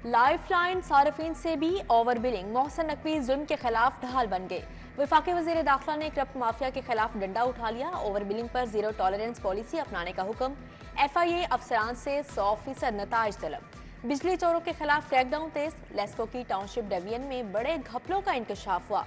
Life line صارفین سے بھی اوور بلنگ، محسن نقوی ظلم کے خلاف ڈھال بن گئے۔ وفاقی وزیر داخلہ نے کرپٹ مافیا کے خلاف ڈنڈا اٹھا لیا، اوور بلنگ پر زیرو ٹالرنس پالیسی اپنانے کا حکم، ایف آئی اے افسران سے 100% نتائج طلب۔ بجلی چوروں کے خلاف کریک ڈاؤن تیز، لیسکو کی ٹاؤن شپ ڈویژن میں بڑے گھپلوں کا انکشاف ہوا،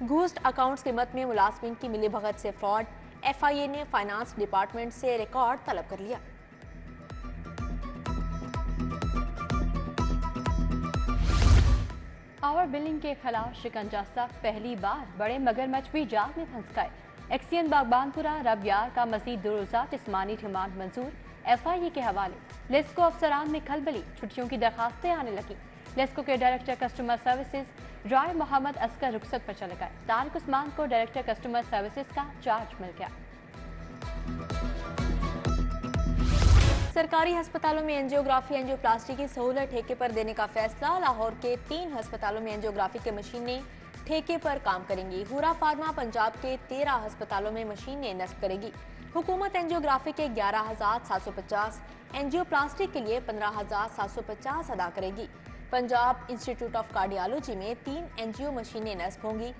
گھوسٹ اکاؤنٹس کی مد میں ملازمین کی ملی بھگت سے فراڈ، ایف آئی اے نے فائنانس ڈپارٹمنٹ سے ریکارڈ طلب کر لیا۔ اوور بلنگ کے خلاف شکنجہ سخت، پہلی بار بڑے مگرمچھ بھی جال میں پھنس گئے۔ ایکسین باغبان پورہ رب یار کا مزید 2 روزہ جسمانی ریمانڈ منظور، ایف آئی اے کے حوالے۔ لیسکو افسران میں کھلبلی، چھٹیوں کی درخواستیں آنے لگی۔ لیسکو کے ڈائریکٹر کسٹمر سروسز رائے محمد اسکر رخصت پر چلے گئے، طارق عثمان کو ڈائریکٹر کسٹمر سروسز کا چارج مل گیا۔ سرکاری ہسپتالوں میں اینجیوگرافی اینجیوپلاسٹی کی سہولت ٹھیکے پر دینے کا فیصلہ، لاہور کے 3 ہسپتالوں میں اینجیوگرافی کی مشینیں ٹھیکے پر کام کریں گی۔ ہورا فارما پنجاب کے 13 ہسپتالوں میں مشینیں نصب کرے گی۔ حکومت اینجیوگرافی کے 11,750، اینجیوپلاسٹی کے لیے 15,750 ادا کرے گی۔ پنجاب انسٹیٹیوٹ آف کارڈیالوجی میں 3 اینجیو مشینیں نصب ہوں گی۔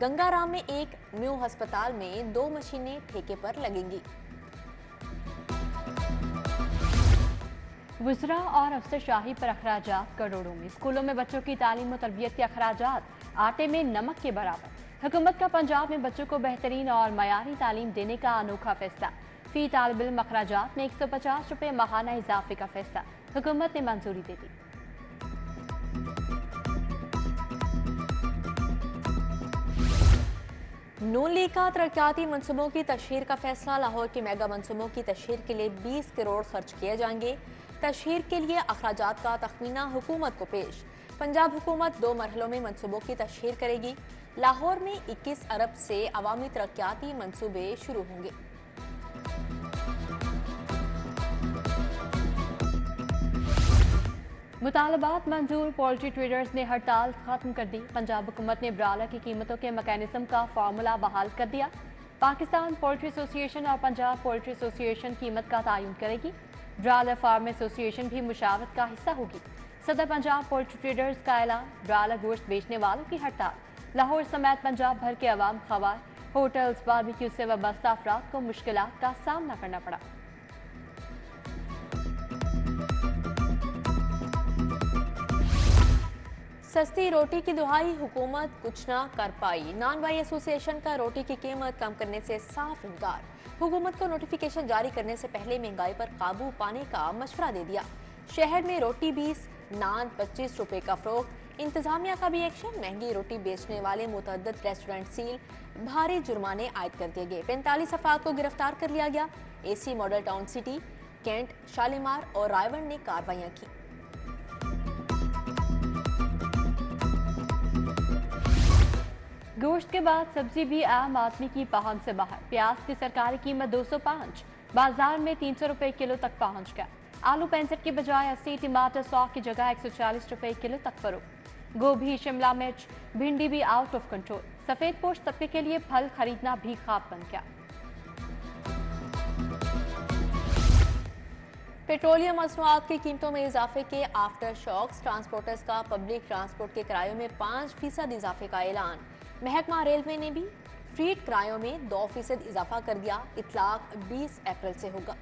گنگا رام میں 1 نیو ہسپتال میں 2 مشینیں ٹھیکے پر لگیں گی۔ وزراء اور افسر شاہی پر اخراجات کروڑوں میں، اسکولوں میں بچوں کی تعلیم و تربیت کے اخراجات آٹے میں نمک کے برابر۔ حکومت کا پنجاب میں بچوں کو بہترین اور معیاری تعلیم دینے کا انوکھا فیصلہ، فی طالب علم اخراجات میں 150 روپے ماہانہ اضافے کا فیصلہ، حکومت نے منظوری دے دی۔ نون لیگ کا ترقیاتی منصوبوں کی تشہیر کا فیصلہ، لاہور کے میگا منصوبوں کی تشہیر کے لیے 20 کروڑ خرچ کیے جائیں گے۔ تشہیر کے لیے اخراجات کا تخمینہ حکومت کو پیش، پنجاب حکومت 2 مرحلوں میں منصوبوں کی تشہیر کرے گی۔ لاہور میں 21 ارب سے عوامی ترقیاتی منصوبے شروع ہوں گے۔ مطالبات منظور، پولٹری ٹریڈرز نے ہڑتال ختم کر دی۔ پنجاب حکومت نے برالر کی قیمتوں کے میکانزم کا فارمولا بحال کر دیا۔ پاکستان پولٹری ایسوسی ایشن اور پنجاب پولٹری ایسوسی ایشن قیمت کا تعین کرے گی۔ برالر فارم ایسوسی ایشن بھی مشاورت کا حصہ ہوگی۔ صدر پنجاب پولٹری ٹریڈرز کا اعلان، برالر گوشت بیچنے والوں کی ہڑتال، لاہور سمیت پنجاب بھر کے عوام، خوار، ہوٹلز، باربیکیو سے وابستہ افراد کو مشکلات کا سامنا کرنا پڑا۔ سستی روٹی کی دہائی، حکومت کچھ نہ کر پائی، نان بائی ایسوسی ایشن کا روٹی کی قیمت کم کرنے سے صاف انکار، حکومت کو نوٹیفیکیشن جاری کرنے سے پہلے مہنگائی پر قابو پانے کا مشورہ دے دیا۔ شہر میں روٹی 20، نان 25 روپے کا فروخت، انتظامیہ کا بھی ایکشن، مہنگی روٹی بیچنے والے متعدد ریسٹورنٹ سیل، بھاری جرمانے عائد کر دیے گئے، 45 افراد کو گرفتار کر لیا گیا۔ A C model town city, cantt, Shalimar اور رائے نے کارروائیاں کی۔ گوشت کے بعد سبزی بھی عام آدمی کی پہنچ سے باہر، پیاز کی سرکاری قیمت 205، بازار میں 300 روپے کلو تک پہنچ گیا۔ آلو 65 کی بجائے 80، ٹماٹر 100 کی جگہ 140 روپے کلو تک فروخت۔ گوبھی، شملہ مرچ، بھنڈی بھی آؤٹ آف کنٹرول، سفید پوش طبقے کے لیے پھل خریدنا بھی خواب بن گیا۔ پیٹرولیم مصنوعات کی قیمتوں میں اضافے کے آفٹر شاکس، ٹرانسپورٹرز کا پبلک ٹرانسپورٹ کے کرایوں میں 5% اضافے کا اعلان، محکمہ ریلوے نے بھی فریٹ کرایوں میں 2% اضافہ کر دیا، اطلاق 20 اپریل سے ہوگا۔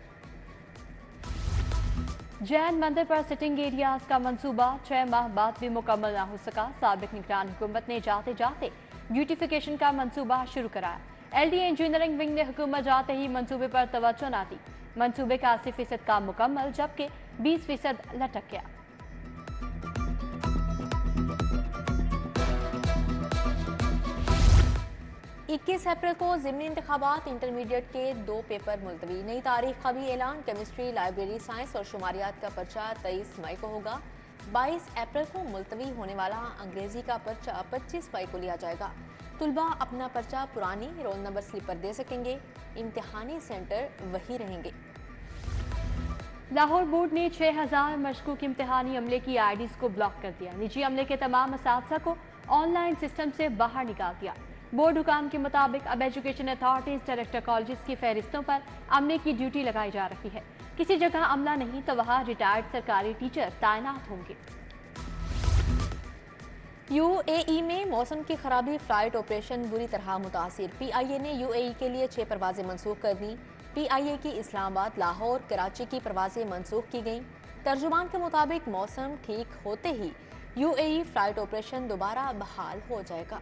جین مندر پر سٹنگ ایریاز کا منصوبہ 6 ماہ بعد بھی مکمل نہ ہو سکا، سابق نگران حکومت نے جاتے جاتے بیوٹیفیکیشن کا منصوبہ شروع کرایا، ایل ڈی انجینئرنگ ونگ نے حکومت جاتے ہی منصوبے پر توجہ نہ دی، منصوبے کا 80% کام مکمل جبکہ 20% لٹک گیا۔ 21 اپریل کو ضمنی انتخابات، انٹرمیڈیٹ کے 2 پیپر ملتوی، نئی تاریخ کا بھی اعلان، کیمسٹری، لائبریری سائنس اور شماریات کا پرچہ 23 مئی کو ہوگا، 22 اپریل کو ملتوی ہونے والا انگریزی کا پرچہ 25 مئی کو لیا جائے گا۔ طلباء اپنا پرچہ پرانی رول نمبر سلپ پر دے سکیں گے، امتحانی سینٹر وہی رہیں گے۔ لاہور بورڈ نے 6000 مشکوک امتحانی عملے کی آئی ڈیز کو بلاک کر دیا، نجی عملے کے تمام اساتذہ کو آن لائن سسٹم سے باہر نکال دیا۔ بورڈ حکام کے مطابق اب ایجوکیشن اتھارٹیز ڈائریکٹر کالجز کی فہرستوں پر عملے کی ڈیوٹی لگائی جا رہی ہے، کسی جگہ عملہ نہیں تو وہاں ریٹائرڈ سرکاری ٹیچر تعینات ہوں گے۔ UAE में मौसम की खराबी, फ्लाइट ऑपरेशन बुरी तरह मुतासिर। PIA ने UAE के लिए 6 परवाजें मनसूख कर दी। PIA की इस्लामाबाद, लाहौर, कराची की परवाजें मनसूख की गईं। तर्जुमान के मुताबिक मौसम ठीक होते ही UAE फ्लाइट ऑपरेशन दोबारा बहाल हो जाएगा।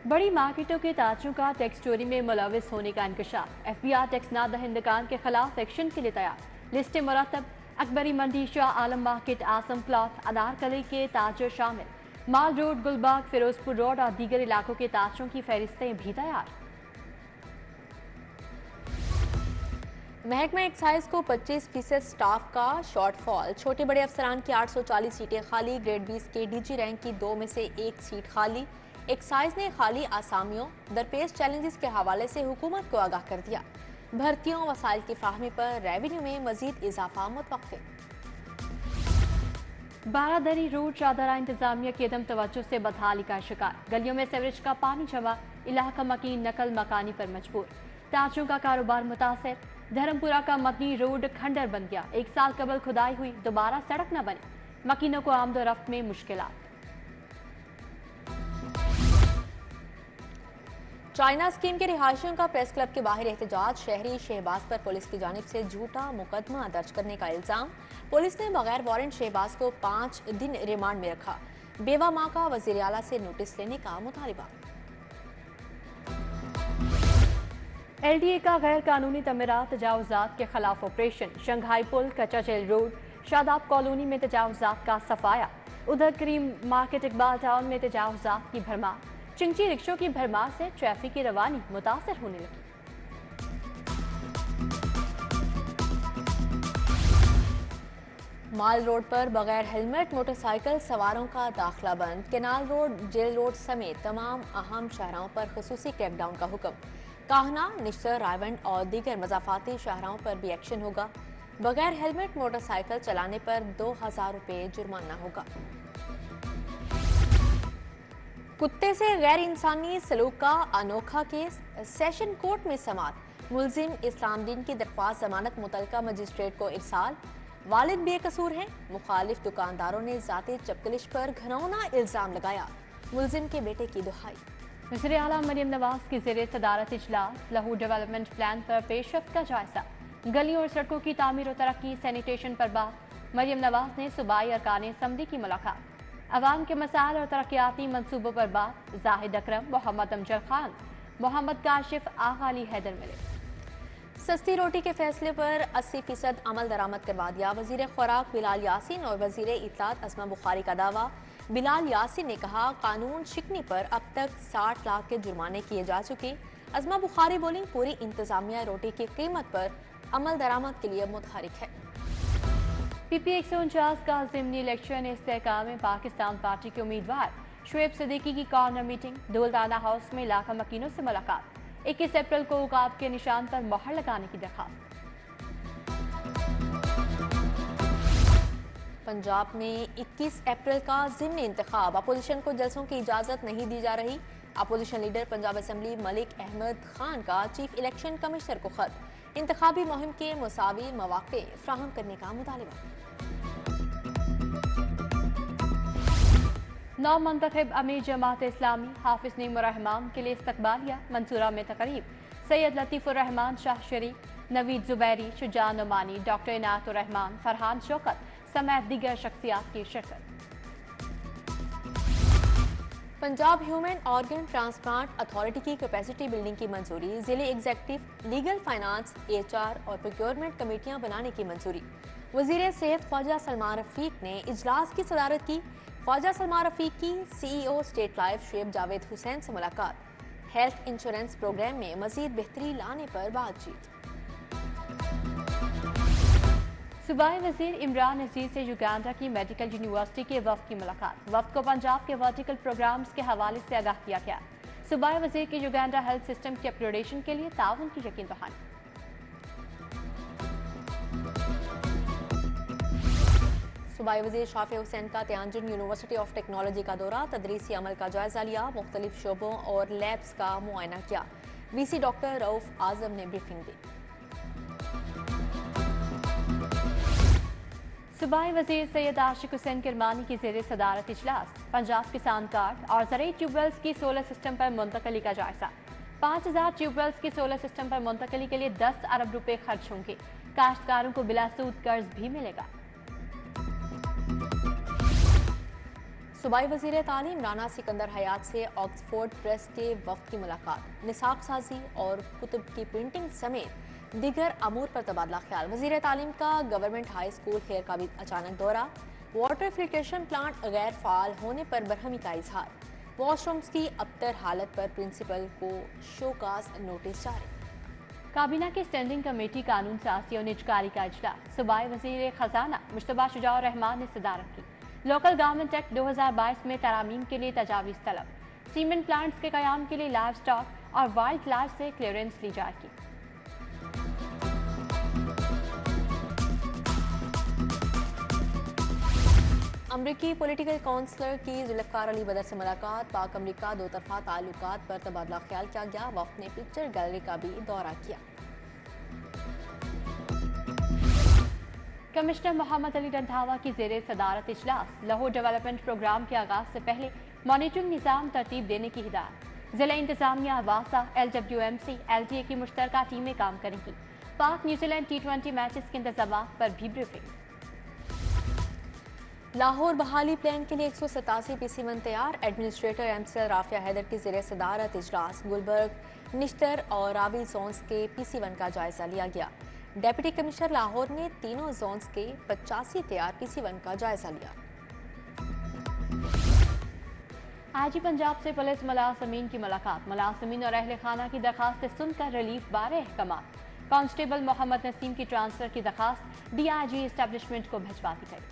बड़ी मार्केटों के ताजों का टैक्स चोरी में मुलविस होने का इंकशाफ। FBI टैक्स ना दहिंदगान के खिलाफ एक्शन के लिए तैयार। लिस्ट मुरतब। अकबरी मंडी, शाह आलम मार्केट, आसम प्लॉट, अनारकली के ताजर शामिल। माल रोड, गुलबाग, फिरोजपुर रोड और दीगर इलाकों के ताजों की फहरिस्तें भी तैयार। महकमा एक्साइज को 25% स्टाफ का शॉर्टफॉल। छोटे बड़े अफसरान की 840 सीटें खाली। ग्रेड 20 के DG रैंक की 2 में से 1 सीट खाली। एक्साइज ने खाली आसामियों, दरपेश चैलेंजेस के हवाले से हुकूमत को आगाह कर दिया। भर्तियों, वसाइल की फ्राहमी पर रेवेन्यू में मजीद इजाफा मुतवक्किल। बारादरी रोड, शाहदरा इंतजामिया की अदम तवज्जो से बदहाली का शिकार। गलियों में सीवरेज का पानी जमा, इलाका मकीन नकल मकानी पर मजबूर। ताजों का कारोबार मुतासर। धर्मपुरा का मदनी रोड खंडर बन गया। 1 साल कबल खुदाई हुई, दोबारा सड़क न बनी। मकीनों को आमदोरफ्त में मुश्किलात। चाइना स्कीम के रिहायशियों का प्रेस क्लब के बाहर एहतजाज। शहरी शहबाज पर पुलिस की जानिब से झूठा मुकदमा दर्ज करने का इल्जाम। पुलिस ने बगैर वारंट शहबाज को 5 दिन रिमांड में रखा। बेवा मां का वजीर आला से नोटिस लेने का मुतालिबा। LDA का गैर कानूनी तमीरात तजावुजात के खिलाफ ऑपरेशन। शंघाई पुल, कच्चा जेल रोड, शादाब कॉलोनी में तजावुजात का सफाया। उधर करीम मार्केट, इकबाल टाउन में तजावुजात की भरमार। चिंची रिक्शों की भरमार से ट्रैफिक की रवानी मुतासर होने लगी। माल रोड पर बगैर हेलमेट मोटरसाइकिल सवारों का दाखिला बंद। केनाल रोड, जेल रोड समेत तमाम अहम शाहराहों पर खुसूसी क्रैकडाउन का हुक्म। काहना, निश्तर, रायवंड और दीगर मजाफाती शाहराहों पर भी एक्शन होगा। बगैर हेलमेट मोटरसाइकिल चलाने पर 2000 रुपये जुर्माना होगा। कुत्ते से गैर इंसानी सलूक का अनोखा केस। सेशन कोर्ट में समाअत। मुलजिम इस्लामुद्दीन की दरख्वास्त जमानत मुतलका मजिस्ट्रेट को इरसाल। वालिद बेकसूर हैं। मुखालिफ दुकानदारों ने जाती चपकलिश पर घिनौना इल्जाम लगाया। मुलजिम के बेटे की दुहाई। वज़ीर आला मरियम नवाज की ज़ेरे सदारत इजलास। लहू डेवलपमेंट प्लान पर पेशरफ्त का जायजा। गलियों और सड़कों की तामीर और तरक्की, सैनिटेशन पर बात। मरियम नवाज ने सूबाई अरकान असम्बली की मुलाकात। अवाम के मसाइल और तरक्याती मंसूबों पर बात। जाहिद अकरम, मोहम्मद अमजद खान, मोहम्मद काशिफ, आगा अली हैदर मिले। सस्ती रोटी के फैसले पर 80% अमल दरामद करवा दिया। वजीर खुराक बिलाल यासीन और वजीर इत्तलात अस्मा बुखारी का दावा। बिलाल यासीन ने कहा, कानून शिकनी पर अब तक 60 लाख के जुर्माने किए जा चुके। अस्मा बुखारी बोली, पूरी इंतजामिया रोटी की कीमत पर अमल दरामद के लिए मुतहरिक है। PP 149 का ज़िमनी इलेक्शन इस्तेहकाम में पाकिस्तान पार्टी के उम्मीदवार शुएब सिद्दीकी की कॉर्नर मीटिंग। दुलदाना हाउस में इलाका मकीनों से मुलाकात। 21 अप्रैल को उकाब के निशान पर मोहर लगाने की दरखास्त। पंजाब में 21 अप्रैल का ज़िमनी इंतखाब। अपोजिशन को जलसों की इजाज़त नहीं दी जा रही। Opposition leader Punjab assembly Malik Ahmad Khan का चीफ इलेक्शन कमिश्नर को खत। इंतखाबी मुहिम के मुसावी मौक़े फ्राहम करने का मुतालिबा। नौ मुंतखब अमीर जमात इस्लामी हाफिज नईमुर रहमान के लिए इस्तकबालिया। मंसूरा में तकरीब। सैयद लतीफ़ुर रहमान, शाह शरीफ, नवीद जुबैरी, शुजान उमानी, डॉक्टर इनायतुर रहमान, फरहान शौकत समेत दीगर शख्सियात की शिरकत। Punjab human organ transplant authority की कैपेसिटी बिल्डिंग की मंजूरी। जिले एग्जीक्यूटिव, लीगल, फाइनेंस, HR और प्रोक्योरमेंट कमेटियां बनाने की मंजूरी। वजीर सेहत ख्वाजा सलमान रफीक ने इजलास की सदारत की। ख्वाजा सलमान रफीक की CEO state life Shoaib Javed Hussain से मुलाकात। हेल्थ इंश्योरेंस प्रोग्राम में मजीद बेहतरी लाने पर बातचीत। सूबाई वजीर इमरान नज़ीर से युगांडा की मेडिकल यूनिवर्सिटी के वफ्द की मुलाकात। वफ्द को पंजाब के वर्टिकल प्रोग्राम्स के हवाले से आगाह किया गया। सूबाई वजीर की युगांडा हेल्थ सिस्टम के अपग्रेडेशन के लिए ताउन की यकीन दहानी। सूबाई वजीर शाफी हुसैन का तियानजिन यूनिवर्सिटी ऑफ टेक्नोलॉजी का दौरा। तदरीसी अमल का जायजा लिया। मुख्तलिफ शोबों और लैब्स का मुआयना किया। VC डॉक्टर रऊफ आजम ने ब्रीफिंग दी। सूबाई वजीर सैयद आशिक हुसैन किरमानी की ज़ेर सदारत इजलास पंजाब किसान कार्ड और ज़रूरी ट्यूबवेल्स की सोलर सिस्टम पर मुंतकली का जायजा। 5000 ट्यूबवेल्स की सोलर सिस्टम पर मुंतकली के लिए 10 अरब रुपए खर्च होंगे। काश्तकारों को बिला सूद कर्ज भी मिलेगा। सूबाई वज़ीर तालीम राना सिकंदर हयात से ऑक्सफोर्ड प्रेस के वफ़द की मुलाकात, निसाब साजी और कुतुब की प्रिंटिंग समेत दीगर अमूर पर तबादला ख्याल। वज़ीर तालीम का गवर्नमेंट हाई स्कूल खेर का भी अचानक दौरा, वाटर फिल्ट्रेशन प्लांट गैर फ़ाल होने पर बरहमी का इजहार। वॉशरूम्स की अबतर हालत पर प्रिंसिपल को शोकास नोटिस जारी। काबीना की स्टैंडिंग कमेटी कानून साजी और निजकारी का इजलास, सूबाई वज़ीर खजाना मुश्तबा शुजाउर रहमान ने सदारत की। लोकल गवर्नमेंट एक्ट 2022 में तरामीम के लिए तजावीज़ तलब, सीमेंट प्लांट्स के क़याम के लिए लाइव स्टॉक और वाइल्ड लाइफ से क्लियरेंस ली जाएगी। अमरीकी पॉलिटिकल काउंसलर की जुल्फ़िकार अली बदर से मुलाकात, पाक अमरीका दो तरफा ताल्लुकात पर तबादला ख्याल किया गया। वफ़द ने पिक्चर गैलरी का भी दौरा किया। कमिश्नर मोहम्मद अली रंधावा की ज़ेर सदारत इजलास, लाहौर डेवलपमेंट प्रोग्राम के आगाज से पहले मॉनिटरिंग निज़ाम तरतीब देने की हिदायत। ज़िला इंतजामिया वासा LWMC LTA की मुश्तरका टीमें काम करेंगी। पाक न्यूजीलैंड T20 मैचेस के इंतजाम पर भी ब्रीफिंग। लाहौर बहाली प्लान के लिए 187 PC1 तैयार, एडमिनिस्ट्रेटर MCL राफिया हैदर की ज़ेर सदारत इजलास, गुलबर्ग, निश्तर और रावी जोन्स के PC1 का जायजा लिया गया। डेप्यूटी कमिश्नर लाहौर ने तीनों जोन्स के 85 तैयार PC1 का जायजा लिया। IG पंजाब से पुलिस मुलाजमीन की मुलाकात, मुलाजमीन और अहल खाना की दरखास्त सुनकर रिलीफ बारे अहकामात। कांस्टेबल मोहम्मद नसीम की ट्रांसफर की दरखास्त DIG एस्टेब्लिशमेंट को भिजवा दी गई।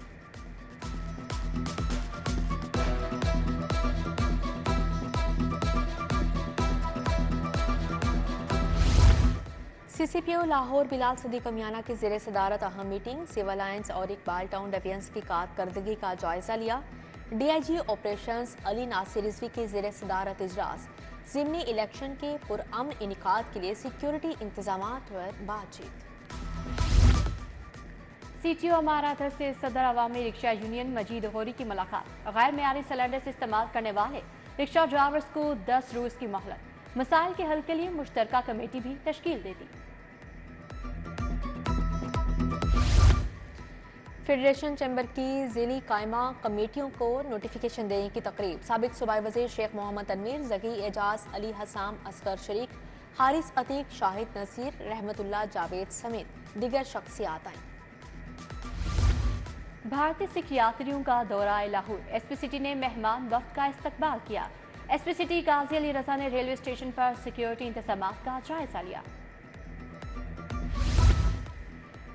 CCPO लाहौर बिलाल सदीक मियाना की ज़ेर सदारत अहम मीटिंग, सिविल लाइन्स और इकबाल टाउन डिफेंस की कारकर्दगी का जायजा लिया। DIG ऑपरेशंस अली नासिर रिजवी की ज़ेर सदारत इजलास, ज़िमनी इलेक्शन के पुरअमन इनेकाद के लिए सिक्योरिटी इंतजामात पर बातचीत। CTO अमारात से सदर अवामी रिक्शा यूनियन मजीद होरी की मुलाकात, गैर मेयारी सिलेंडर से इस्तेमाल करने वाले रिक्शा ड्राइवर्स को 10 रोज की मोहलत, मसाइल के हल के लिए मुश्तरका कमेटी भी तश्कील दे दी। फेडरेशन चैम्बर की ज़िली कायमा कमेटियों को नोटिफिकेशन देने की तकरीब, साबिक सूबाई वज़ीर शेख मोहम्मद तनवीर, ज़की एजाज, अली हसाम असगर शरीक, हारिस अतीक, शाहिद नसीर, रहमतुल्लाह जावेद समेत दीगर शख्सियात आईं। भारतीय सिख यात्रियों का दौरा लाहौर, SP सिटी ने मेहमान वफ्द का इस्तकबाल किया। SP सिटी गाजी अली रजा ने रेलवे स्टेशन पर सिक्योरिटी इंतजामात का जायजा लिया।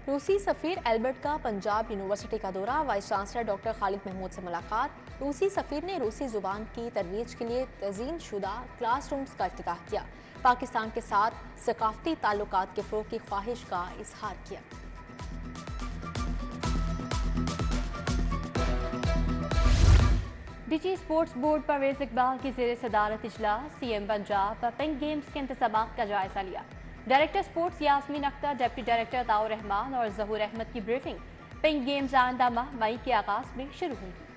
रूसी सफ़ीर एल्बर्ट का पंजाब यूनिवर्सिटी का दौरा, vice chancellor doctor Khalid Mahmood से मुलाकात। रूसी सफ़ीर ने रूसी ज़ुबान की तरवीज के लिए तज़ीन शुदा क्लासरूम्स का इफ्तिताह किया। पाकिस्तान के साथ सकाफती ताल्लुकात के फ़रोग़ की ख्वाहिश का इजहार किया। DG sports board Pervez Iqbal की ज़ेर सदारत इजलास, CM पंजाब पिंक गेम्स के इंतजामात का जायजा लिया। Director sports Yasmeen Akhtar, deputy director ताउर रहमान और ज़हूर अहमद की ब्रीफिंग। पिंक गेम्स आइंदा माह मई के आगाज में शुरू होंगी।